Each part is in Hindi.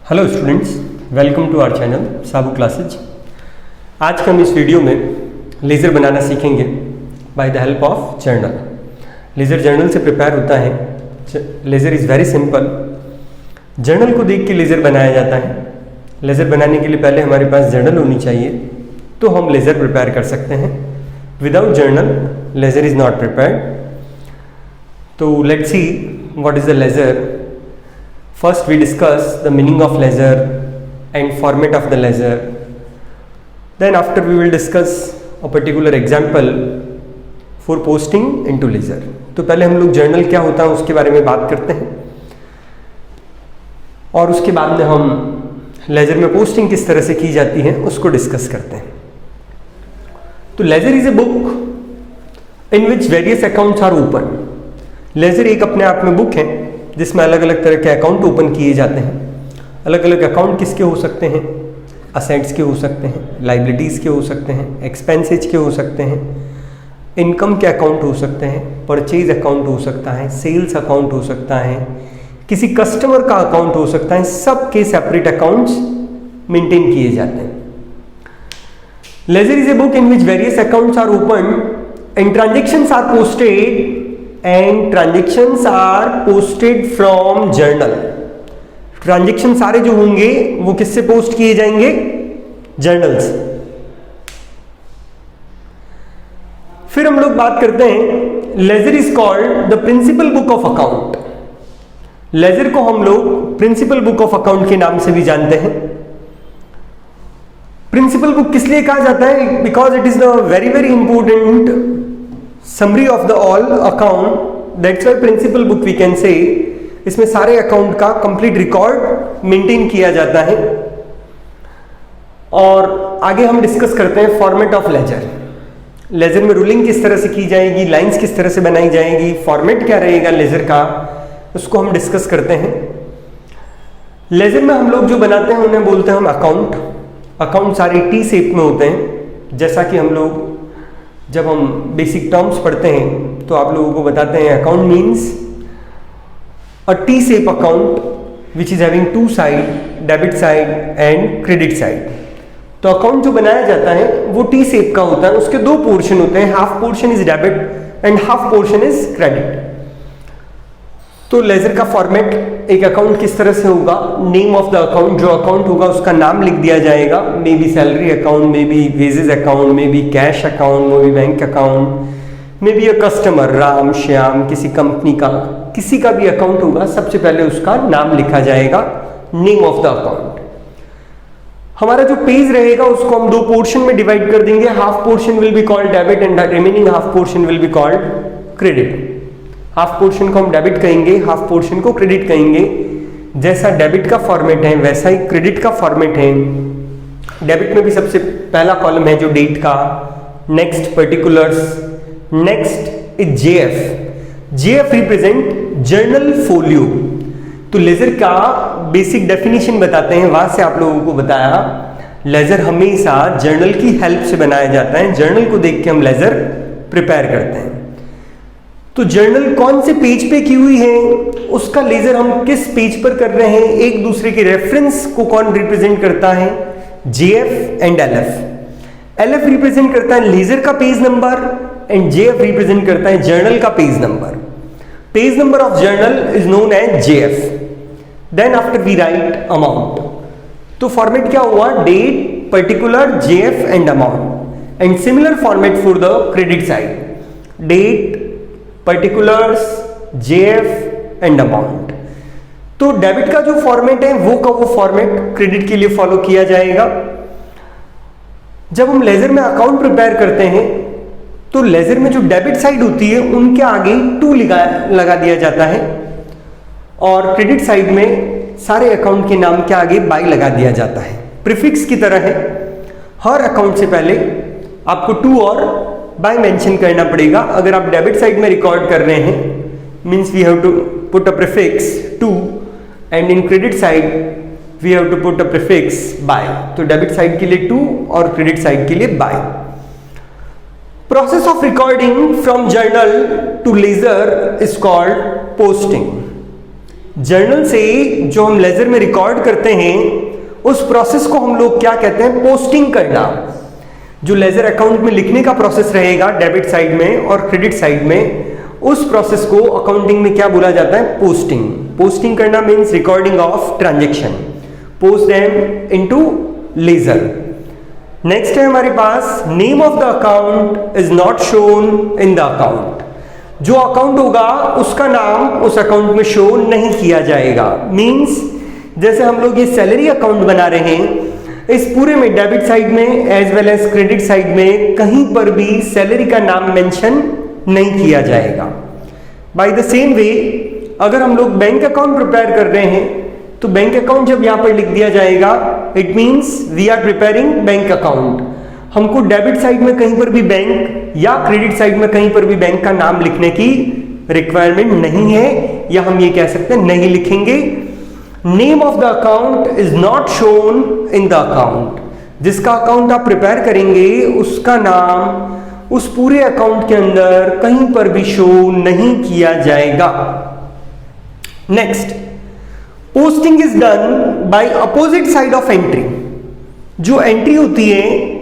Hello students, welcome to our channel Sabu classes. आज के हम इस वीडियो में लेज़र बनाना सीखेंगे by the help of journal. Ledger journal से प्रिपेयर होता है। Ledger is very simple. Journal को देख के लेज़र बनाया जाता है। लेज़र बनाने के लिए पहले हमारे पास जर्नल होनी चाहिए, तो हम लेज़र प्रिपेयर कर सकते हैं। Without journal ledger is not prepared. तो let's see what is the ledger. First we discuss the meaning of laser and format of the laser. Then after we will discuss a particular example for posting into laser. तो पहले हम लोग जर्नल क्या होता है उसके बारे में बात करते हैं और उसके बाद में हम लेज़र में पोस्टिंग किस तरह से की जाती है उसको डिस्कस करते हैं। तो ledger is a book in which various accounts are open. Ledger एक अपने आप में बुक है जिसमें अलग अलग तरह के अकाउंट ओपन किए जाते हैं। अलग अलग अकाउंट किसके हो सकते हैं? असेट्स के हो सकते हैं, लाइबिलिटीज़ के हो सकते हैं, एक्सपेंसेज के हो सकते हैं, इनकम के अकाउंट हो सकते हैं, परचेज अकाउंट हो सकता है, सेल्स अकाउंट हो सकता है, किसी कस्टमर का अकाउंट हो सकता है। सब के सेपरेट अकाउंट्स मेंटेन किए जाते हैं। Ledger is a book in which various accounts are open and transactions are posted and transactions are posted from journal। Transaction सारे जो होंगे वो किससे पोस्ट किए जाएंगे? जर्नल से। फिर हम लोग बात करते हैं ledger is called the principal book of account. Ledger को हम लोग प्रिंसिपल बुक ऑफ अकाउंट के नाम से भी जानते हैं। प्रिंसिपल बुक किस लिए कहा जाता है? Because it is the very very important summary of the all account, that's why principal book we can say. इसमें सारे अकाउंट का कंप्लीट रिकॉर्ड मेंटेन किया जाता है। और आगे हम डिस्कस करते हैं फॉर्मेट ऑफ लेजर। लेजर में रूलिंग किस तरह से की जाएगी, लाइंस किस तरह से बनाई जाएगी, फॉर्मेट क्या रहेगा लेजर का, उसको हम डिस्कस करते हैं। लेजर में हम लोग जो बनाते हैं उन्हें बोलते हैं हम अकाउंट। अकाउंट सारे टी शेप में होते हैं। जैसा कि हम लोग जब हम बेसिक टर्म्स पढ़ते हैं तो आप लोगों को बताते हैं account means a T shape account which is having two side, debit side and credit side. तो अकाउंट जो बनाया जाता है वो टी शेप का होता है। उसके दो पोर्शन होते हैं, half portion is debit and half portion is credit. तो लेज़र का फॉर्मेट एक अकाउंट किस तरह से होगा? नेम ऑफ द अकाउंट, जो अकाउंट होगा उसका नाम लिख दिया जाएगा। May be salary account, may be wages account, may be cash account, may be bank account, may be a customer, Ram Shyam, किसी कंपनी का, किसी का भी अकाउंट होगा, सबसे पहले उसका नाम लिखा जाएगा, नेम ऑफ द अकाउंट। हमारा जो पेज रहेगा उसको हम दो पोर्शन में डिवाइड कर देंगे। Half portion will be called debit and remaining half portion will be called credit. Half portion को हम डेबिट कहेंगे, हाफ पोर्शन को क्रेडिट कहेंगे। जैसा डेबिट का फॉर्मेट है वैसा ही क्रेडिट का फॉर्मेट है। डेबिट में भी सबसे पहला कॉलम है जो डेट का, next particulars, next is JF. JF represent journal folio. तो लेज़र का बेसिक डेफिनेशन बताते हैं, वहां से आप लोगों को बताया लेज़र हमेशा जर्नल की हेल्प से बनाया जाता है। जर्नल को देख के हम लेज़र प्रिपेयर करते हैं। तो जर्नल कौन से पेज पे की हुई है, उसका लेज़र हम किस पेज पर कर रहे हैं, एक दूसरे के रेफरेंस को कौन रिप्रेजेंट करता है? JF and LF. LF represent करता है लेज़र का page number and JF represent करता है जर्नल का page number. Page number of journal is known as JF. Then after we write amount. तो फॉर्मेट क्या हुआ? Date, particular, JF and amount. And similar format for the credit side, date, particulars, JF and amount. तो डेबिट का जो फॉर्मेट है वो का वो फॉर्मेट क्रेडिट के लिए फॉलो किया जाएगा। जब हम लेज़र में अकाउंट प्रिपेयर करते हैं तो लेज़र में जो डेबिट साइड होती है उनके आगे टू लगा दिया जाता है और क्रेडिट साइड में सारे अकाउंट के नाम के आगे बाय लगा दिया जाता है। प्रीफिक्स की तरह है। हर अकाउंट से पहले आपको टू और बाय मेंशन करना पड़ेगा। अगर आप डेबिट साइड में रिकॉर्ड कर रहे हैं means we have to put a prefix to and in credit side we have to put a prefix by. तो डेबिट साइड के लिए टू और क्रेडिट साइड के लिए by. Process of recording from journal to ledger is called posting. Journal से जो हम लेजर में रिकॉर्ड करते हैं उस प्रोसेस को हम लोग क्या कहते हैं, पोस्टिंग करना। जो लेजर अकाउंट में लिखने का प्रोसेस रहेगा डेबिट साइड में और क्रेडिट साइड में, उस प्रोसेस को अकाउंटिंग में क्या बोला जाता है, पोस्टिंग। पोस्टिंग करना means recording of transaction, post them into ledger. Next है हमारे पास name of the account is not shown in the account. जो अकाउंट होगा उसका नाम उस अकाउंट में शो नहीं किया जाएगा। मीन्स जैसे हम लोग ये सैलरी अकाउंट बना रहे हैं, इस पूरे में डेबिट साइड में as well as credit side में कहीं पर भी सैलरी का नाम मेंशन नहीं किया जाएगा। बाय द सेम वे अगर हम लोग बैंक अकाउंट प्रिपेयर कर रहे हैं तो बैंक अकाउंट जब यहां पर लिख दिया जाएगा, it means we are preparing bank account. हमको डेबिट साइड में कहीं पर भी बैंक या क्रेडिट साइड में कहीं पर भी बैंक का नाम लिखने की रिक्वायरमेंट नहीं है, या हम ये कह सकते हैं नहीं लिखेंगे। Name of the account is not shown in the account. जिसका अकाउंट आप प्रिपेयर करेंगे उसका नाम उस पूरे अकाउंट के अंदर कहीं पर भी शो नहीं किया जाएगा। Next, posting is done by opposite side of entry. जो एंट्री होती है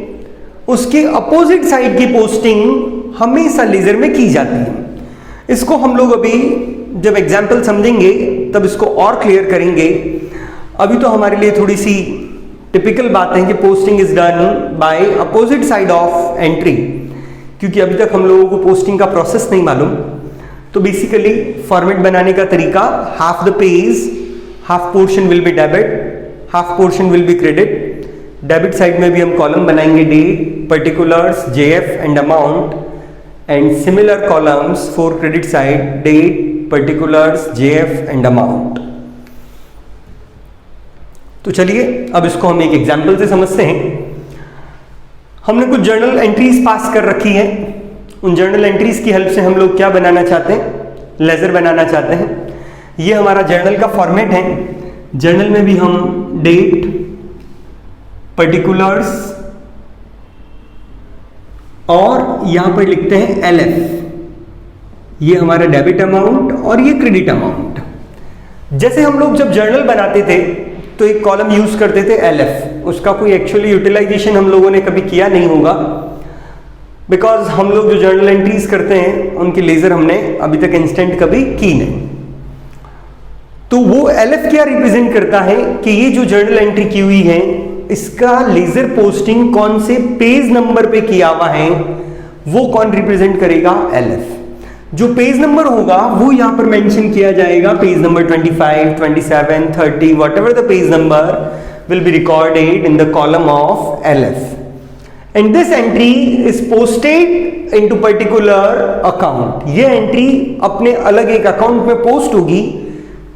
उसके अपोजिट साइड की पोस्टिंग हमेशा लेजर में की जाती है। इसको हम लोग अभी जब एग्जाम्पल समझेंगे तब इसको और क्लियर करेंगे। अभी तो हमारे लिए थोड़ी सी टिपिकल बात है कि posting is done by opposite side of entry, क्योंकि अभी तक हम लोगों को पोस्टिंग का प्रोसेस नहीं मालूम। तो बेसिकली फॉर्मेट बनाने का तरीका, half the page, half portion will be debit, half portion will be credit. Debit side में भी हम कॉलम बनाएंगे date, particulars, JF and amount, and similar columns for credit side, date, particulars, JF and amount. तो चलिए अब इसको हम एक एग्जाम्पल से समझते हैं। हमने कुछ जर्नल एंट्रीज पास कर रखी है। उन जर्नल एंट्रीज की हेल्प से हम लोग क्या बनाना चाहते हैं, लेजर बनाना चाहते हैं। ये हमारा जर्नल का फॉर्मेट है। जर्नल में भी हम डेट, पर्टिकुलर्स और यहां पर लिखते हैं एलएफ। ये हमारा डेबिट अमाउंट और ये क्रेडिट अमाउंट। जैसे हम लोग जब जर्नल बनाते थे तो एक कॉलम यूज करते थे एलएफ। उसका कोई एक्चुअली यूटिलाइजेशन हम लोगों ने कभी किया नहीं होगा, बिकॉज हम लोग जो जर्नल एंट्रीज करते हैं उनकी लेजर हमने अभी तक इंस्टेंट कभी की नहीं। तो वो एलएफ क्या रिप्रेजेंट करता है कि ये जो जर्नल एंट्री की हुई है इसका लेजर पोस्टिंग कौन से पेज नंबर पे किया हुआ है, वो कौन रिप्रेजेंट करेगा, एलएफ। जो पेज नंबर होगा वो यहां पर मेंशन किया जाएगा, page number 25, 27, 30, whatever the page number will be recorded in the column of LF, and this entry is posted into particular account। ये एंट्री अपने अलग एक अकाउंट में पोस्ट होगी।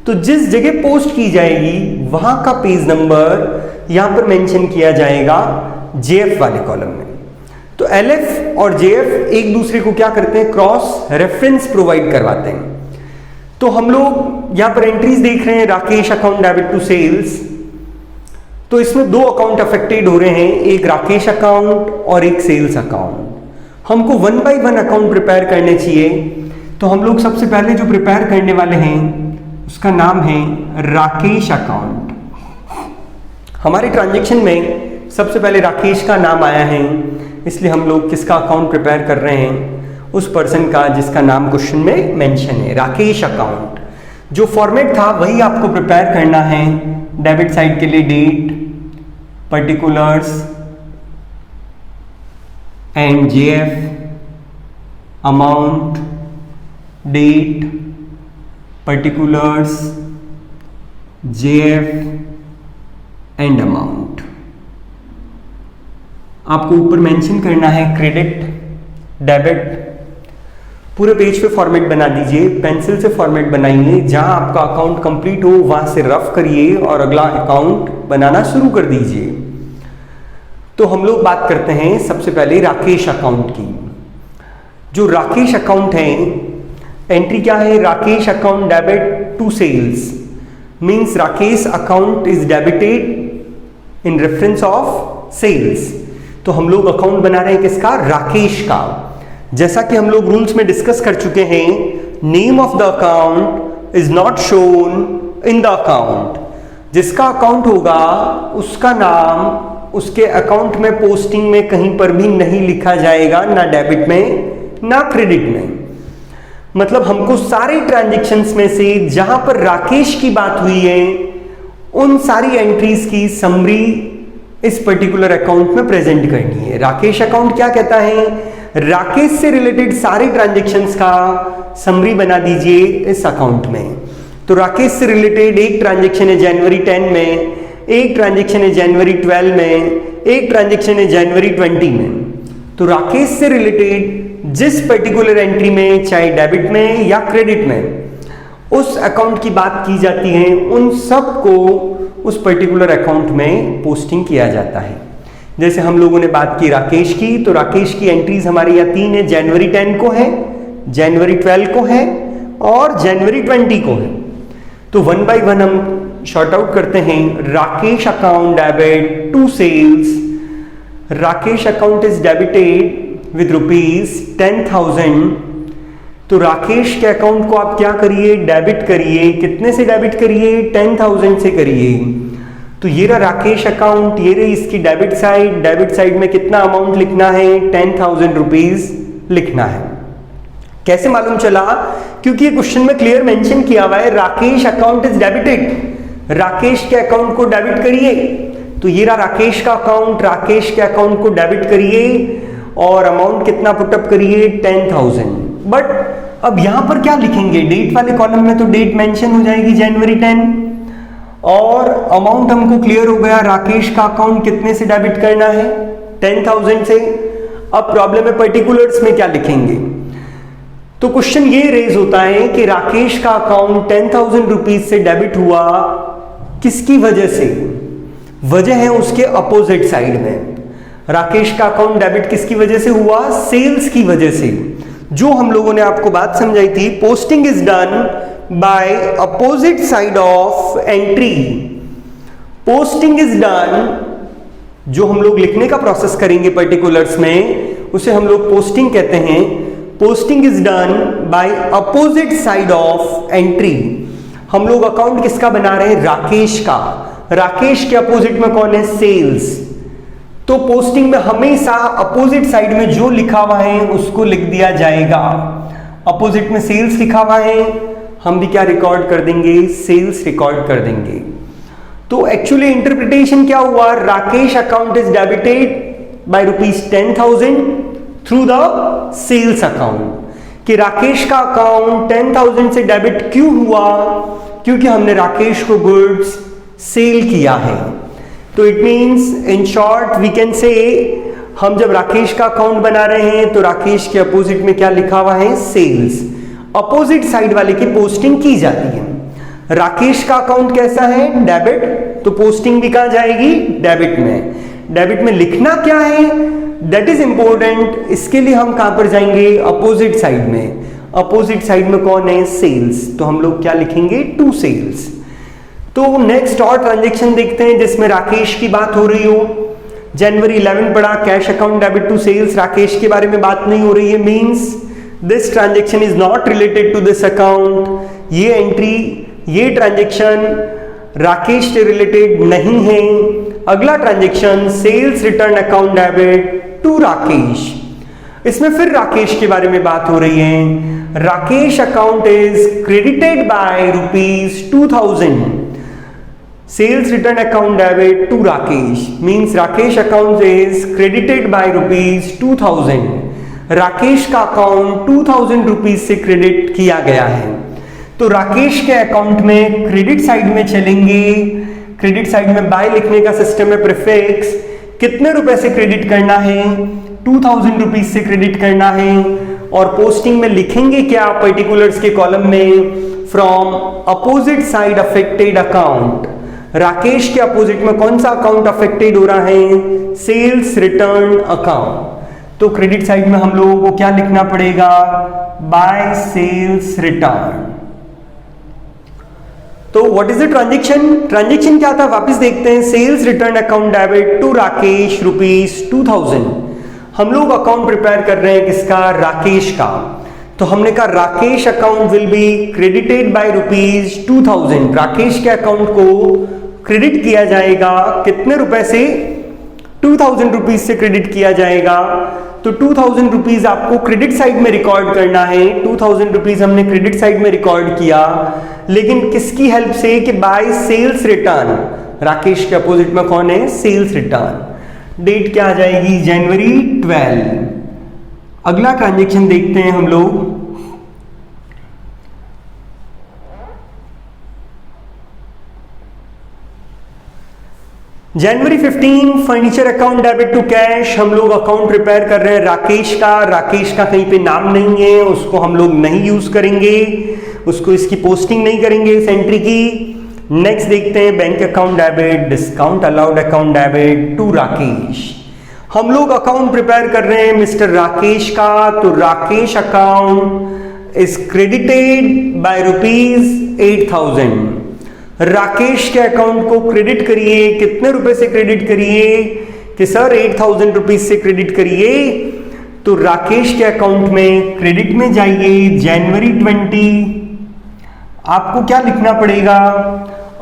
तो जिस जगह पोस्ट की जाएगी वहां का पेज नंबर यहां पर मेंशन किया जाएगा जेएफ वाले कॉलम में। तो एलएफ और जेएफ एक दूसरे को क्या करते हैं, क्रॉस रेफरेंस प्रोवाइड करवाते हैं। तो हम लोग यहां पर एंट्रीज देख रहे हैं, Rakesh account debit to sales. तो इसमें दो अकाउंट अफेक्टेड हो रहे हैं, एक राकेश अकाउंट और एक सेल्स अकाउंट। हमको 1 by 1 अकाउंट प्रिपेयर करने चाहिए। तो हम लोग सबसे पहले जो प्रिपेयर करने वाले हैं उसका नाम है राकेश अकाउंट। हमारे ट्रांजैक्शन में सबसे पहले राकेश का नाम आया है, इसलिए हम लोग किसका अकाउंट प्रिपेयर कर रहे हैं, उस पर्सन का जिसका नाम क्वेश्चन में मेंशन है, राकेश अकाउंट। जो फॉर्मेट था वही आपको प्रिपेयर करना है। डेबिट साइड के लिए date, particulars and JF, amount, date, particulars, JF and amount. आपको ऊपर मेंशन करना है क्रेडिट, डेबिट। पूरे पेज पे फॉर्मेट बना दीजिए, पेंसिल से फॉर्मेट बनाइए। जहां आपका अकाउंट कंप्लीट हो वहां से रफ करिए और अगला अकाउंट बनाना शुरू कर दीजिए। तो हम लोग बात करते हैं सबसे पहले राकेश अकाउंट की। जो राकेश अकाउंट है, एंट्री क्या है, Rakesh account debit to sales. Means Rakesh account is debited in reference of sales. तो हम लोग अकाउंट बना रहे हैं किसका, राकेश का। जैसा कि हम लोग रूल्स में डिस्कस कर चुके हैं, name of the account is not shown in the account. जिसका अकाउंट होगा उसका नाम उसके अकाउंट में पोस्टिंग में कहीं पर भी नहीं लिखा जाएगा, ना डेबिट में ना क्रेडिट में। मतलब हमको सारे ट्रांजैक्शंस में से जहां पर राकेश की बात हुई है उन सारी एंट्रीज की समरी इस पर्टिकुलर अकाउंट में प्रेजेंट करनी है। राकेश अकाउंट क्या कहता है? राकेश से रिलेटेड सारे ट्रांजैक्शंस का समरी बना दीजिए इस अकाउंट में। तो राकेश से रिलेटेड एक ट्रांजैक्शन है जनवरी 10 में, एक ट्रांजैक्शन है जनवरी 12 में, एक ट्रांजैक्शन है जनवरी 20 में। तो राकेश से रिलेटेड जिस पर्टिकुलर एंट्री में, चाहे डेबिट में या क्रेडिट में, उस अकाउंट की बात की जाती है, उन सब को उस पर्टिकुलर अकाउंट में पोस्टिंग किया जाता है। जैसे हम लोगों ने बात की राकेश की, तो राकेश की एंट्रीज हमारे यहाँ 3 है। जनवरी 10 को है, जनवरी 12 को है और जनवरी 20 को है। तो 1 बाय 1 हम शॉर्ट आउट करते हैं। Rakesh account debit to sales, Rakesh account is debited with ₹10,000। तो राकेश के अकाउंट को आप क्या करिए? डेबिट करिए। कितने से डेबिट करिए? 10,000 से करिए। तो ये रहा राकेश अकाउंट, ये रही इसकी डेबिट साइड। डेबिट साइड में कितना अमाउंट लिखना है? 10,000 रुपीज लिखना है। कैसे मालूम चला? क्योंकि ये क्वेश्चन में क्लियर मेंशन किया हुआ है Rakesh account is debited. Rakesh के अकाउंट को डेबिट करिए। तो ये रहा राकेश का अकाउंट, राकेश के अकाउंट को डेबिट करिए और अमाउंट कितना पुटअप करिए? 10,000। बट अब यहां पर क्या लिखेंगे? डेट वाले कॉलम में तो डेट मेंशन हो जाएगी जनवरी 10 और अमाउंट हमको क्लियर हो गया राकेश का अकाउंट कितने से डेबिट करना है? 10,000 से। अब प्रॉब्लम है पर्टिकुलर्स में क्या लिखेंगे। तो क्वेश्चन ये रेज होता है कि राकेश का अकाउंट 10,000 रुपीज से डेबिट हुआ, किसकी वजह से? वजह है उसके अपोजिट साइड में। राकेश का अकाउंट डेबिट किसकी वजह से हुआ? सेल्स की वजह से। जो हम लोगों ने आपको बात समझाई थी, posting is done by opposite side of entry. Posting is done, जो हम लोग लिखने का प्रोसेस करेंगे पर्टिकुलर्स में, उसे हम लोग पोस्टिंग कहते हैं। Posting is done by opposite side of entry. हम लोग अकाउंट किसका बना रहे हैं? राकेश का। राकेश के अपोजिट में कौन है? सेल्स। तो पोस्टिंग में हमेशा अपोजिट साइड में जो लिखा हुआ है उसको लिख दिया जाएगा। अपोजिट में सेल्स लिखा हुआ है, हम भी क्या रिकॉर्ड कर देंगे? सेल्स रिकॉर्ड कर देंगे। तो एक्चुअली इंटरप्रिटेशन क्या हुआ? Rakesh account is debited by ₹10,000 through the sales account. कि राकेश का अकाउंट 10,000 से डेबिट क्यों हुआ? क्योंकि हमने राकेश को गुड्स सेल किया है। तो it means in short we can say, हम जब राकेश का अकाउंट बना रहे हैं तो राकेश के अपोजिट में क्या लिखा हुआ है? सेल्स। अपोजिट साइड वाले की पोस्टिंग की जाती है। राकेश का अकाउंट कैसा है? डेबिट। तो पोस्टिंग भी कहां जाएगी? डेबिट में। डेबिट में लिखना क्या है? That is important. इसके लिए हम कहां पर जाएंगे? अपोजिट साइड में। अपोजिट साइड में कौन है? सेल्स। तो हम लोग क्या लिखेंगे? To sales. तो नेक्स्ट और ट्रांजैक्शन देखते हैं जिसमें राकेश की बात हो रही हो। जनवरी 11 पड़ा, cash account debit to sales, Rakesh के बारे में बात नहीं हो रही है। Means this transaction is not related to this account. ये एंट्री, ये ट्रांजैक्शन राकेश से रिलेटेड नहीं है। अगला transaction sales return account debit to Rakesh. इसमें फिर राकेश के बारे में बात हो रही है। Rakesh account is credited by ₹2,000। Sales return account debit to Rakesh means Rakesh account is credited by ₹2,000। Rakesh का अकाउंट 2,000 रुपीज से क्रेडिट किया गया है। तो राकेश के अकाउंट में क्रेडिट साइड में चलेंगे। क्रेडिट साइड में बाय लिखने का सिस्टम है प्रीफिक्स। कितने रुपए से क्रेडिट करना है? 2,000 रुपीज से क्रेडिट करना है। और पोस्टिंग में लिखेंगे क्या? पर्टिकुलर्स के कॉलम में from opposite side affected account. Rakesh के अपोजिट में कौन सा अकाउंट अफेक्टेड हो रहा है? Sales return account. तो क्रेडिट साइड में हम लोगों को क्या लिखना पड़ेगा? By sales return. तो what is the transaction? Transaction क्या था? वापस देखते हैं। Sales return account debit to Rakesh ₹2,000। हम लोग अकाउंट प्रिपेयर कर रहे हैं किसका? राकेश का। तो हमने कहा Rakesh account will be credited bye ₹2000। Rakesh के अकाउंट को क्रेडिट किया जाएगा कितने रुपए से? 2000 रुपीज से क्रेडिट किया जाएगा। तो 2000 रुपीज आपको क्रेडिट साइड में रिकॉर्ड करना है। 2000 रुपीज हमने क्रेडिट साइड में रिकॉर्ड किया, लेकिन किसकी हेल्प से? कि बाय सेल्स रिटर्न। राकेश के अपोजिट में कौन है? Sales return. डेट क्या आ जाएगी? जनवरी 12। अगला ट्रांजेक्शन देखते हैं हम लोग। January 15 furniture account debit to cash. हम लोग अकाउंट प्रिपेयर कर रहे हैं राकेश का। राकेश का कहीं पे नाम नहीं है, उसको हम लोग नहीं यूज करेंगे, उसको इसकी पोस्टिंग नहीं करेंगे इस एंट्री की। नेक्स्ट देखते हैं bank account debit, discount allowed account debit to Rakesh. हम लोग अकाउंट प्रिपेयर कर रहे हैं मिस्टर राकेश का। तो Rakesh account is credited bye ₹8000। Rakesh के अकाउंट को क्रेडिट करिए। कितने रुपए से क्रेडिट करिए? कि सर 8000 रुपीज से क्रेडिट करिए। तो राकेश के अकाउंट में क्रेडिट में जाइए। जनवरी 20 आपको क्या लिखना पड़ेगा?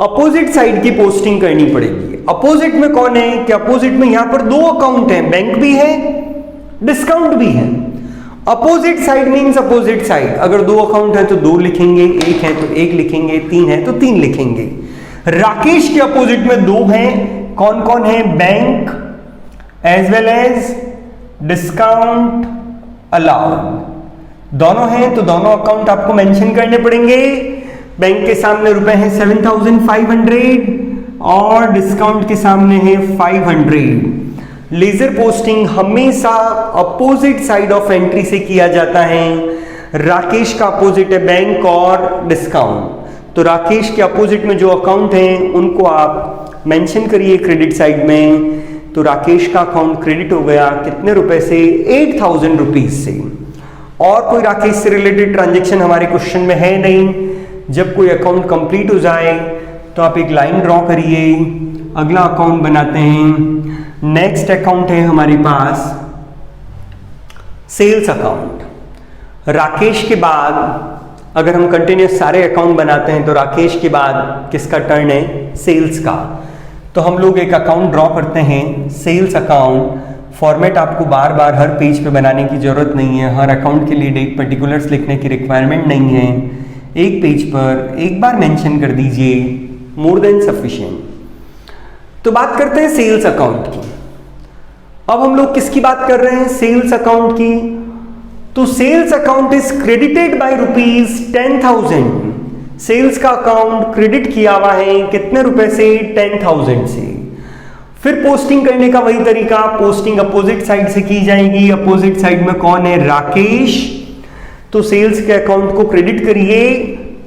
अपोजिट साइड की पोस्टिंग करनी पड़ेगी। अपोजिट में कौन है? कि अपोजिट में यहां पर 2 अकाउंट हैं, बैंक भी है, डिस्काउंट भी है। Opposite side means opposite side. अगर 2 अकाउंट है तो 2 लिखेंगे, 1 है तो 1 लिखेंगे, 3 है तो 3 लिखेंगे। राकेश के अपोजिट में 2 हैं। कौन कौन है? Bank as well as discount allowed. दोनों हैं तो दोनों अकाउंट आपको मेंशन करने पड़ेंगे। बैंक के सामने रुपए हैं 7500 और डिस्काउंट के सामने है 500। लेजर पोस्टिंग हमेशा अपोजिट साइड ऑफ एंट्री से किया जाता है। राकेश का अपोजिट है बैंक और डिस्काउंट। तो राकेश के अपोजिट में जो अकाउंट हैं उनको आप मेंशन करिए क्रेडिट साइड में। तो राकेश का अकाउंट क्रेडिट हो गया कितने रुपए से? 8000 रुपीज से। और कोई राकेश से रिलेटेड ट्रांजेक्शन हमारे क्वेश्चन में है नहीं। जब कोई अकाउंट कंप्लीट हो जाए तो आप एक लाइन ड्रॉ करिए, अगला अकाउंट बनाते हैं। नेक्स्ट अकाउंट है हमारे पास सेल्स अकाउंट। राकेश के बाद अगर हम कंटिन्यूस सारे अकाउंट बनाते हैं तो राकेश के बाद किसका टर्न है? सेल्स का। तो हम लोग एक अकाउंट ड्रॉ करते हैं, सेल्स अकाउंट। फॉर्मेट आपको बार बार हर पेज पे बनाने की जरूरत नहीं है, हर अकाउंट के लिए डेट पर्टिकुलर्स लिखने की रिक्वायरमेंट नहीं है। एक पेज पर एक बार मेंशन कर दीजिए, मोर देन सफिशिएंट। तो बात करते हैं सेल्स अकाउंट की। अब हम लोग किसकी बात कर रहे हैं? सेल्स अकाउंट की। तो sales account is credited by ₹10,000। Sales का अकाउंट क्रेडिट किया हुआ है कितने रुपए से? 10,000 से। फिर पोस्टिंग करने का वही तरीका, पोस्टिंग अपोजिट साइड से की जाएगी। अपोजिट साइड में कौन है? राकेश। तो सेल्स के अकाउंट को क्रेडिट करिए।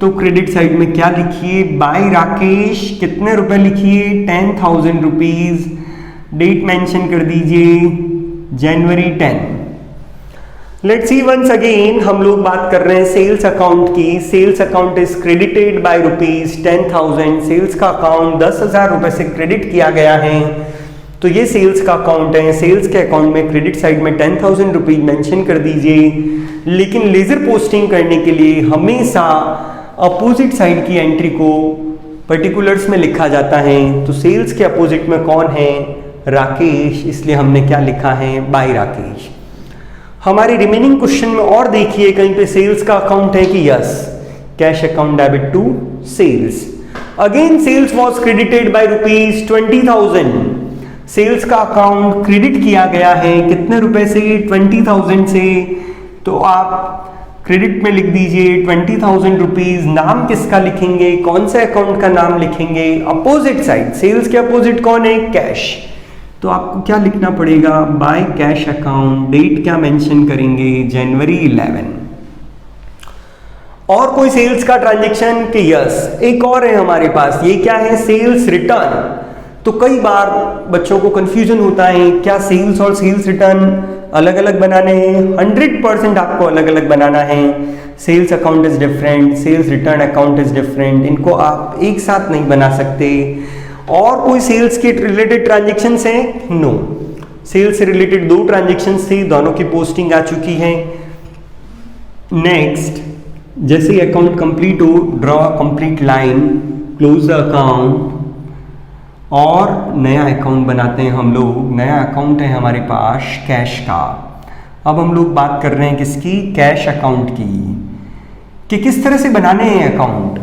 तो क्रेडिट साइड में क्या लिखिए? बाय राकेश। कितने रुपए लिखिए? 10,000 रुपीज। डेट मेंशन कर दीजिए जनवरी 10। लेट्स सी वंस अगेन, हम लोग बात कर रहे हैं सेल्स अकाउंट की। Sales account is credited by ₹10,000। Sales का अकाउंट 10,000 रुपए से क्रेडिट किया गया है। तो ये सेल्स का अकाउंट है। सेल्स के अकाउंट में क्रेडिट साइड में 10,000 रुपीज मेंशन कर दीजिए। लेकिन लेजर पोस्टिंग करने के लिए हमेशा अपोजिट साइड की एंट्री को पर्टिकुलर्स में लिखा जाता है। तो सेल्स के अपोजिट में कौन है? राकेश। इसलिए हमने क्या लिखा है? बाय राकेश। हमारे रिमेनिंग क्वेश्चन में और देखिए, कहीं पे सेल्स का अकाउंट है कि? Yes, cash account debit to sales. Again sales was credited by ₹20,000। Sales का अकाउंट क्रेडिट किया गया है कितने रुपए से? 20,000 से। तो आप क्रेडिट में लिख दीजिए 20,000 रुपीज। नाम किसका लिखेंगे? कौन से अकाउंट का नाम लिखेंगे? Opposite side. सेल्स के अपोजिट कौन है? कैश। तो आपको क्या लिखना पड़ेगा? By cash account. डेट क्या मेंशन करेंगे? जनवरी 11। और कोई सेल्स का ट्रांजेक्शन के? यस, एक और है हमारे पास। ये क्या है? Sales return. तो कई बार बच्चों को कंफ्यूजन होता है, क्या सेल्स और सेल्स रिटर्न अलग अलग बनाने हैं? 100% आपको अलग अलग बनाना है। Sales account is different, sales return account is different. इनको आप एक साथ नहीं बना सकते। और कोई सेल्स के रिलेटेड ट्रांजेक्शन्स हैं? नो। सेल्स से रिलेटेड 2 ट्रांजेक्शन्स थी, दोनों की पोस्टिंग आ चुकी है। नेक्स्ट, जैसे ही अकाउंट कंप्लीट हो, draw complete line, close the account और नया अकाउंट बनाते हैं हम लोग। नया अकाउंट है हमारे पास कैश का। अब हम लोग बात कर रहे हैं किसकी? कैश अकाउंट की, कि किस तरह से बनाने हैं अकाउंट।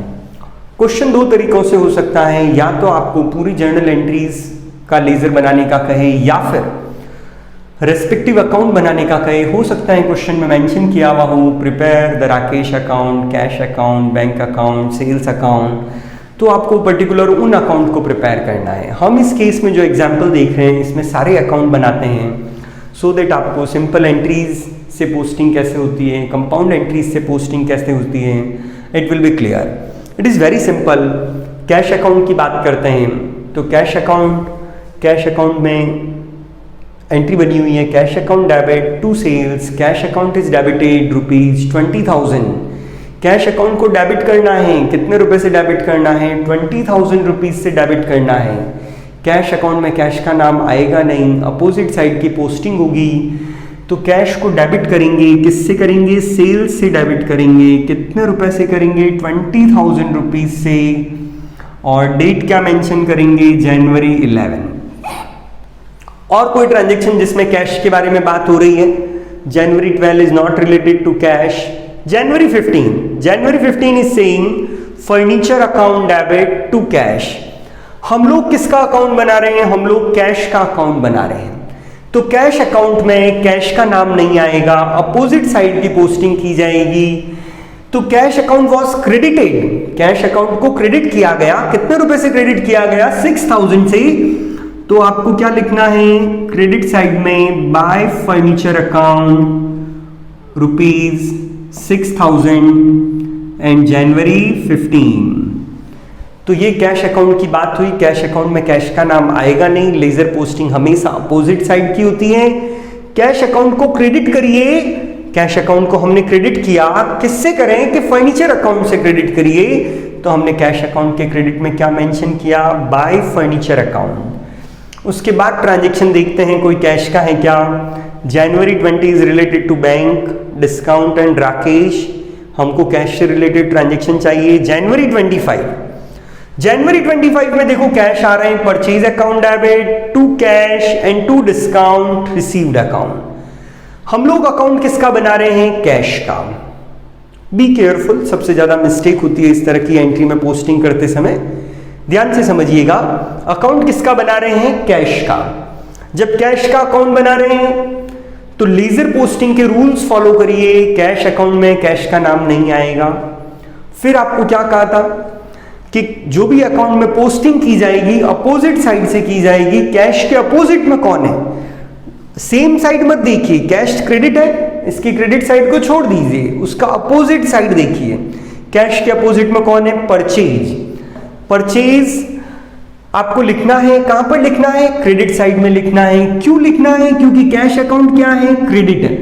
क्वेश्चन दो तरीकों से हो सकता है, या तो आपको पूरी जर्नल एंट्रीज का लेजर बनाने का कहे या फिर रेस्पेक्टिव अकाउंट बनाने का कहे। हो सकता है क्वेश्चन में मेंशन किया हुआ हो prepare the Rakesh account, cash account, bank account, sales account, तो आपको पर्टिकुलर उन अकाउंट को प्रिपेयर करना है। हम इस केस में जो एग्जाम्पल देख रहे हैं इसमें सारे अकाउंट बनाते हैं सो दैट आपको सिंपल एंट्रीज से पोस्टिंग कैसे होती है, कंपाउंड एंट्रीज से पोस्टिंग कैसे होती है, it will B clear. It is very simple. Cash account की बात करते हैं तो कैश अकाउंट में एंट्री बनी हुई है, cash account debit to sales, cash account is debited ₹20,000। Cash account को डेबिट करना है, कितने रुपए से डेबिट करना है? 20,000 रुपीज से डेबिट करना है। कैश अकाउंट में कैश का नाम आएगा नहीं, अपोजिट साइड की पोस्टिंग होगी, तो कैश को डेबिट करेंगे, किससे करेंगे? सेल्स से डेबिट करेंगे। कितने रुपए से करेंगे? 20,000 रुपीज से। और डेट क्या मेंशन करेंगे? जनवरी 11। और कोई ट्रांजेक्शन जिसमें कैश के बारे में बात हो रही है? January 12 is not related to cash. January 15 is saying furniture account debit to cash. हम लोग किसका अकाउंट बना रहे हैं? हम लोग कैश का अकाउंट बना रहे हैं। तो कैश अकाउंट में कैश का नाम नहीं आएगा, अपोजिट साइड की पोस्टिंग की जाएगी। तो cash account was credited, cash account को क्रेडिट किया गया। कितने रुपए से क्रेडिट किया गया? 6,000 से। तो आपको क्या लिखना है क्रेडिट साइड में? बाय फर्नीचर अकाउंट ₹6,000 एंड जनवरी 15। तो ये कैश अकाउंट की बात हुई। कैश अकाउंट में कैश का नाम आएगा नहीं, लेजर पोस्टिंग हमेशा अपोजिट साइड की होती है। कैश अकाउंट को क्रेडिट करिए, कैश अकाउंट को हमने क्रेडिट किया, किससे करें? कि फर्नीचर अकाउंट से क्रेडिट करिए। तो हमने कैश अकाउंट के क्रेडिट में क्या मेंशन किया? Bye furniture account. उसके बाद ट्रांजेक्शन देखते हैं कोई कैश का है क्या? January 20 is related to bank, discount and Rakesh. हमको कैश से रिलेटेड ट्रांजेक्शन चाहिए। जनवरी 25 में देखो कैश आ रहे हैं, purchase account debit to cash and to discount received account. हम लोग अकाउंट किसका बना रहे हैं? कैश का। बी केयरफुल, सबसे ज्यादा मिस्टेक होती है इस तरह की एंट्री में पोस्टिंग करते समय। ध्यान से समझिएगा, अकाउंट किसका बना रहे हैं? कैश का। जब कैश का अकाउंट बना रहे हैं तो लेजर पोस्टिंग के रूल्स फॉलो करिए। कैश अकाउंट में कैश का नाम नहीं आएगा। फिर आपको क्या कहा था कि जो भी अकाउंट में पोस्टिंग की जाएगी अपोजिट साइड से की जाएगी। कैश के अपोजिट में कौन है? सेम साइड मत देखिए, कैश क्रेडिट है, इसकी क्रेडिट साइड को छोड़ दीजिए, उसका अपोजिट साइड देखिए। कैश के अपोजिट में कौन है? परचेज। परचेज आपको लिखना है, कहां पर लिखना है? क्रेडिट साइड में लिखना है। क्यों लिखना है? क्योंकि कैश अकाउंट क्या है? क्रेडिट है।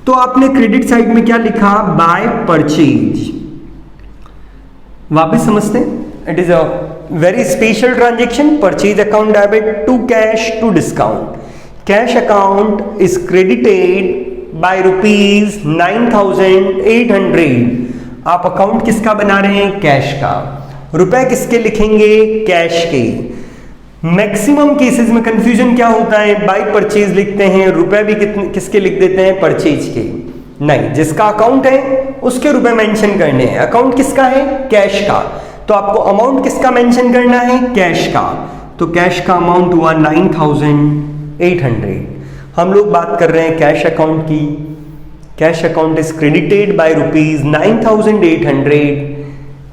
तो आपने क्रेडिट साइड में क्या लिखा? By purchase. वापस समझते हैं, it is a very special transaction. Purchase account debit to cash to discount. Cash account is credited by ₹9,800। आप अकाउंट किसका बना रहे हैं? कैश का। रुपए किसके लिखेंगे? कैश के। मैक्सिमम केसेस में कंफ्यूजन क्या होता है? बाय परचेज लिखते हैं, रुपए भी किसके लिख देते हैं? परचेज के। नहीं, जिसका अकाउंट है उसके रुपए मेंशन करने हैं। अकाउंट किसका है? कैश का। तो आपको अमाउंट किसका मेंशन करना है? कैश का। तो कैश का अमाउंट हुआ 9,800। हम लोग बात कर रहे हैं कैश अकाउंट की। Cash account is credited by ₹9,800।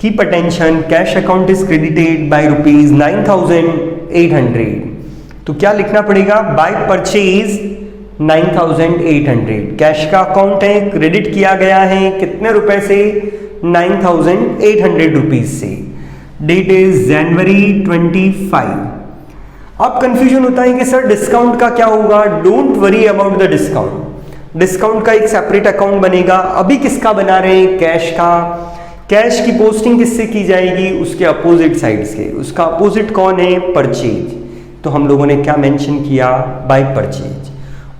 Keep attention, cash account is credited by ₹9,800। तो क्या लिखना पड़ेगा? By purchase 9,800। कैश का अकाउंट है, क्रेडिट किया गया है कितने रुपए से? 9,800 रुपीज से। Date is January 25। अब कंफ्यूजन होता है कि सर डिस्काउंट का क्या होगा? Don't worry about the discount. Discount का एक सेपरेट अकाउंट बनेगा। अभी किसका बना रहे हैं? कैश का। कैश की पोस्टिंग किससे की जाएगी? उसके अपोजिट साइड से। उसका अपोजिट कौन है? परचेज। तो हम लोगों ने क्या मेंशन किया? By purchase.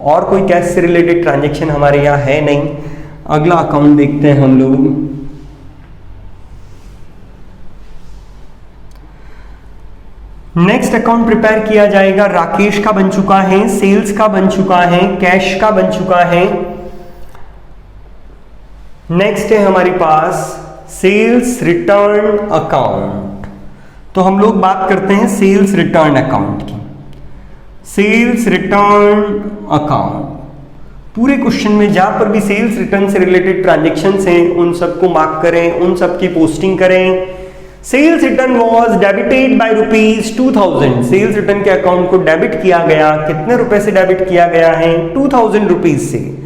और कोई कैश से रिलेटेड ट्रांजेक्शन हमारे यहाँ है नहीं। अगला अकाउंट देखते हैं हम लोग। नेक्स्ट अकाउंट प्रिपेयर किया जाएगा, राकेश का बन चुका है, सेल्स का बन चुका है, कैश का बन चुका है। नेक्स्ट है हमारे पास सेल्स रिटर्न अकाउंट। तो हम लोग बात करते हैं सेल्स रिटर्न अकाउंट की। सेल्स रिटर्न अकाउंट, पूरे क्वेश्चन में जहां पर भी सेल्स रिटर्न से रिलेटेड ट्रांजेक्शन्स हैं उन सबको मार्क करें, उन सब की पोस्टिंग करें। Sales return was debited by ₹2000। Sales return के अकाउंट को डेबिट किया गया, कितने रुपए से डेबिट किया गया है? ₹2000 से।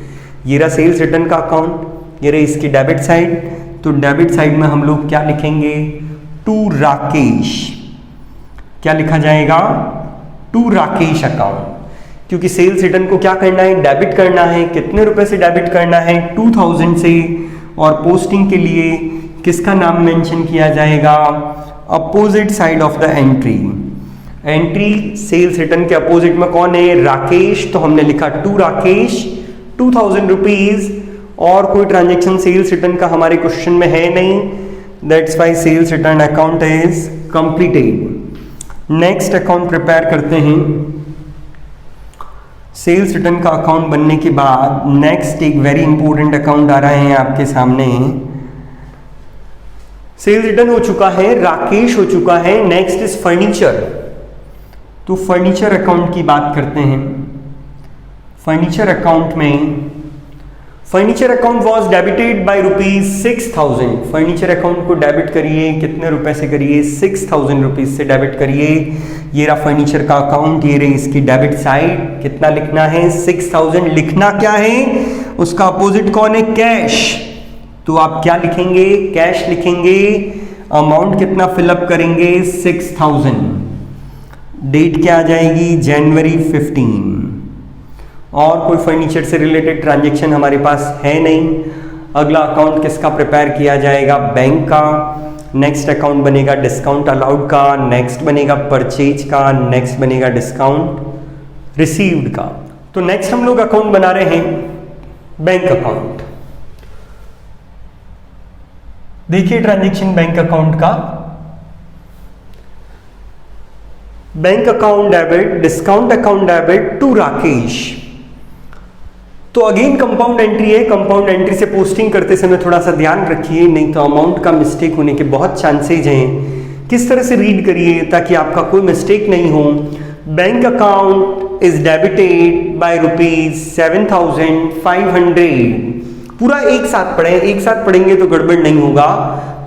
ये रहा सेल्स रिटर्न का अकाउंट, ये रही इसकी डेबिट साइड। तो डेबिट साइड में हम लोग क्या लिखेंगे? टू राकेश। क्या लिखा जाएगा? टू राकेश अकाउंट, क्योंकि सेल्स रिटर्न को क्या करना है? डेबिट करना है। कितने रुपए से डेबिट करना है? 2000 से। और पोस्टिंग के लिए किसका नाम मेंशन किया जाएगा? Opposite side of the entry. Entry sales return के अपोजिट में कौन है? राकेश। तो हमने लिखा टू राकेश, ₹2000। और कोई ट्रांजेक्शन सेल्स रिटर्न का हमारे क्वेश्चन में है नहीं, that's why sales return account is completed. Next account prepare करते हैं। सेल्स रिटर्न का अकाउंट बनने के बाद नेक्स्ट एक वेरी इंपॉर्टेंट अकाउंट आ रहा है आपके सामने। सेल्स रिटर्न हो चुका है, राकेश हो चुका है, नेक्स्ट इज फर्नीचर। तो फर्नीचर अकाउंट की बात करते हैं। फर्नीचर अकाउंट में furniture account was debited bye ₹6000। Furniture account को डेबिट करिए, कितने रुपए से करिए? ₹6000 से डेबिट करिए। ये रहा फर्नीचर का अकाउंट, ये रही इसकी डेबिट साइड। कितना लिखना है? 6000। लिखना क्या है? उसका अपोजिट कौन है? कैश। तो आप क्या लिखेंगे? कैश लिखेंगे। अमाउंट कितना फिलअप करेंगे? 6000। डेट क्या आ जाएगी? जनवरी 15। और कोई फर्नीचर से रिलेटेड ट्रांजैक्शन हमारे पास है नहीं। अगला अकाउंट किसका प्रिपेयर किया जाएगा? बैंक का। नेक्स्ट अकाउंट बनेगा डिस्काउंट अलाउड का, नेक्स्ट बनेगा परचेज का, नेक्स्ट बनेगा डिस्काउंट रिसीव्ड का। तो नेक्स्ट हम लोग अकाउंट बना रहे हैं बैंक अकाउंट। देखिए ट्रांजैक्शन बैंक अकाउंट का। Bank account debit, discount account debit to Rakesh. तो अगेन कंपाउंड एंट्री है। कंपाउंड एंट्री से पोस्टिंग करते समय थोड़ा सा ध्यान रखिए, नहीं तो अमाउंट का मिस्टेक होने के बहुत चांसेज हैं। किस तरह से रीड करिए ताकि आपका कोई मिस्टेक नहीं हो। Bank account is debited bye ₹7500। पूरा एक साथ पढ़ें, एक साथ पढ़ेंगे तो गड़बड़ नहीं होगा।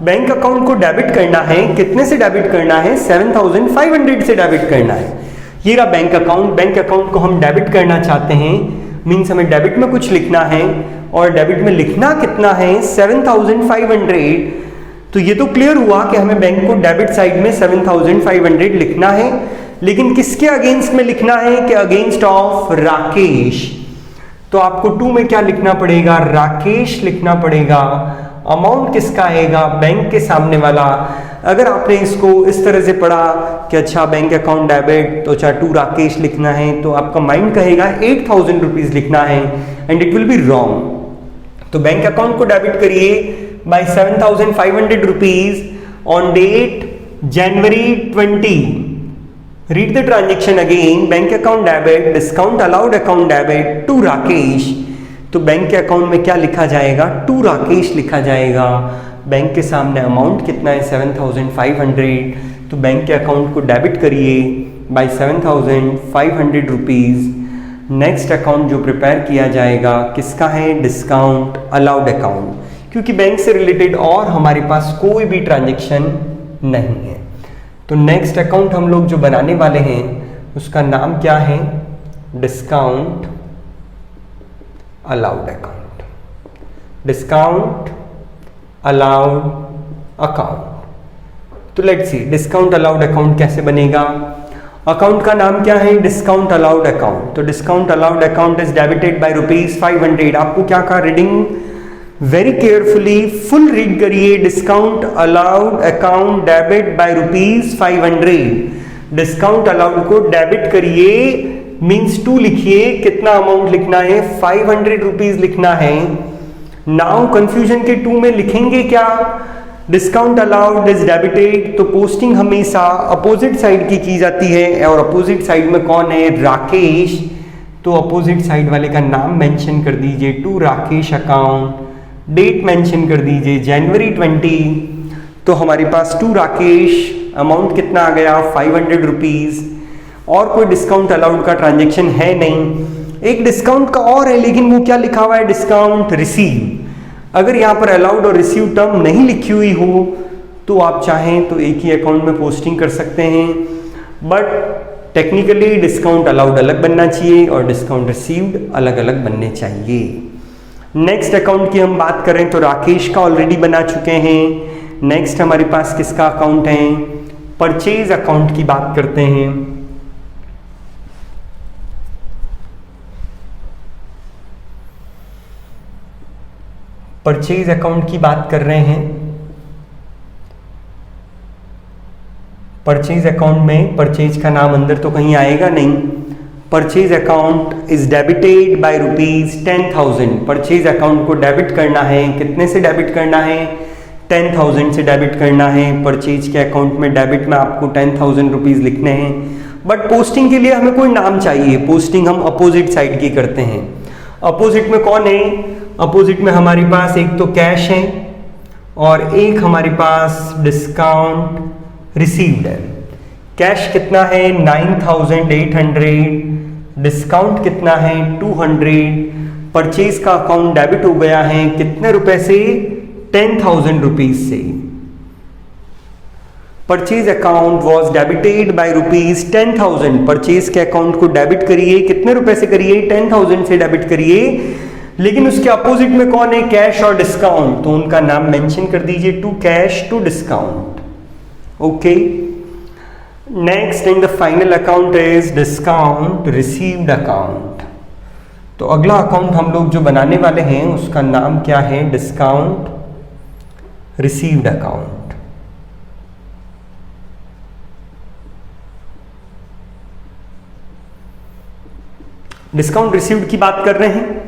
बैंक अकाउंट को डेबिट करना है, कितने से डेबिट करना है? 7500 से डेबिट करना है। ये रहा बैंक अकाउंट। बैंक अकाउंट को हम डेबिट करना चाहते हैं, मीन्स हमें डेबिट में कुछ लिखना है, और डेबिट में लिखना कितना है? 7500। तो ये तो क्लियर हुआ कि हमें बैंक को डेबिट साइड में 7500 लिखना है, लेकिन किसके अगेंस्ट में लिखना है? कि अगेंस्ट ऑफ राकेश। तो आपको टू में क्या लिखना पड़ेगा? राकेश लिखना पड़ेगा। अमाउंट किसका आएगा? बैंक के सामने वाला। अगर आपने इसको इस तरह से पढ़ा कि अच्छा बैंक अकाउंट डेबिट तो अच्छा टू राकेश लिखना है, तो आपका माइंड कहेगा 8000 रुपीज लिखना है, and it will be wrong. तो बैंक अकाउंट को डेबिट करिए by 7500 rupees on date January 20। Read the transaction again. Bank account debit, discount allowed account debit to Rakesh. तो बैंक के अकाउंट में क्या लिखा जाएगा? टू राकेश लिखा जाएगा। बैंक के सामने अमाउंट कितना है? 7500। तो बैंक के अकाउंट को डेबिट करिए बाय 7500 रुपीज। नेक्स्ट अकाउंट जो प्रिपेयर किया जाएगा किसका है? डिस्काउंट अलाउड अकाउंट, क्योंकि बैंक से रिलेटेड और हमारे पास कोई भी ट्रांजेक्शन नहीं है। तो नेक्स्ट अकाउंट हम लोग जो बनाने वाले हैं उसका नाम क्या है? Discount allowed account. Discount allowed account. तो let's see discount allowed account कैसे बनेगा। अकाउंट का नाम क्या है? Discount allowed account. तो discount allowed account is debited by ₹500। आपको क्या कहा? Reading very carefully, full read करिए। Discount allowed account debit by ₹500। Discount allowed को डेबिट करिए, मीन्स टू लिखिए। कितना अमाउंट लिखना है? 500 रुपीज लिखना है। नाउ कंफ्यूजन के 2 में लिखेंगे क्या, डिस्काउंट अलाउड इज डेबिटेड, तो पोस्टिंग हमेशा अपोजिट साइड की जाती है, और अपोजिट साइड में कौन है, राकेश, तो अपोजिट साइड वाले का नाम मेंशन कर दीजिए, to Rakesh account, date mention कर दीजिए जनवरी 20, तो हमारे पास टू राकेश, अमाउंट कितना आ गया 500 रुपीज़, और कोई डिस्काउंट अलाउड का ट्रांजेक्शन है नहीं। एक डिस्काउंट का और है, लेकिन वो क्या लिखा हुआ है, डिस्काउंट रिसीव। अगर यहाँ पर अलाउड और रिसीव टर्म नहीं लिखी हुई हो तो आप चाहें तो एक ही अकाउंट में पोस्टिंग कर सकते हैं, बट टेक्निकली डिस्काउंट अलाउड अलग बनना चाहिए और डिस्काउंट रिसीव्ड अलग अलग बनने चाहिए। नेक्स्ट अकाउंट की हम बात करें तो राकेश का ऑलरेडी बना चुके हैं। नेक्स्ट हमारे पास किसका अकाउंट है, परचेज अकाउंट की बात करते हैं। परचेज अकाउंट की बात कर रहे हैं। परचेज अकाउंट में परचेज का नाम अंदर तो कहीं आएगा नहीं। Purchase account is debited by ₹10,000। Purchase account को डेबिट करना है, कितने से डेबिट करना है, 10,000 से डेबिट करना है। परचेज के अकाउंट में डेबिट में आपको 10,000 रुपीज़ लिखने हैं, बट पोस्टिंग के लिए हमें कोई नाम चाहिए। पोस्टिंग हम अपोजिट साइड की करते हैं। अपोजिट में कौन है, अपोजिट में हमारे पास एक तो कैश है और एक हमारे पास डिस्काउंट रिसीव्ड है। कैश कितना है 9,800, डिस्काउंट कितना है 200। परचेज का अकाउंट डेबिट हो गया है कितने रुपए से, 10,000 रुपीज से। Purchase account was debited by ₹10,000। Purchase के अकाउंट को डेबिट करिए, कितने रुपए से करिए, 10,000 से डेबिट करिए। लेकिन उसके अपोजिट में कौन है, कैश और डिस्काउंट, तो उनका नाम मेंशन कर दीजिए, to cash to discount. Okay, next and the final account is discount received account. तो अगला अकाउंट हम लोग जो बनाने वाले हैं उसका नाम क्या है, discount received account. Discount received की बात कर रहे हैं।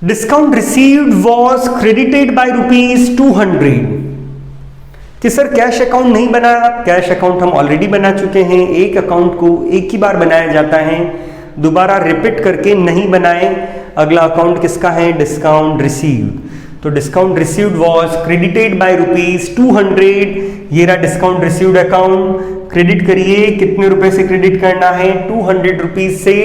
Discount received was credited bye ₹200 कि सर कैश अकाउंट नहीं बनाया। कैश अकाउंट हम ऑलरेडी बना चुके हैं। एक अकाउंट को एक ही बार बनाया जाता है, दोबारा रिपीट करके नहीं बनाए। अगला अकाउंट किसका है, डिस्काउंट रिसीव्ड। तो discount received was credited bye ₹200। ये रहा डिस्काउंट रिसीव्ड अकाउंट। क्रेडिट करिए, कितने रुपए से क्रेडिट करना है, 200 रुपीज से,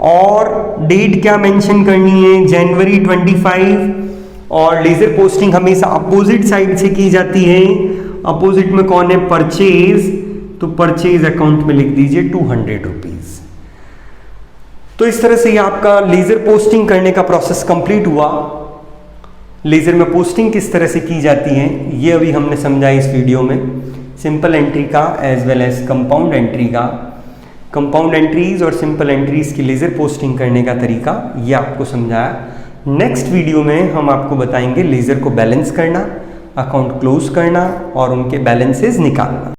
और डेट क्या मेंशन करनी है, जनवरी 25। और लेजर पोस्टिंग हमेशा अपोजिट साइड से की जाती है। अपोजिट में कौन है, परचेज, तो परचेज अकाउंट में लिख दीजिए 200 रुपीज। तो इस तरह से ये आपका लेजर पोस्टिंग करने का प्रोसेस कंप्लीट हुआ। लेजर में पोस्टिंग किस तरह से की जाती है ये अभी हमने समझा इस वीडियो में। सिंपल एंट्री का as well as compound entry का, कंपाउंड एंट्रीज और सिंपल एंट्रीज की लेजर पोस्टिंग करने का तरीका ये आपको समझाया। नेक्स्ट वीडियो में हम आपको बताएंगे लेजर को बैलेंस करना, अकाउंट क्लोज करना और उनके बैलेंसेस निकालना।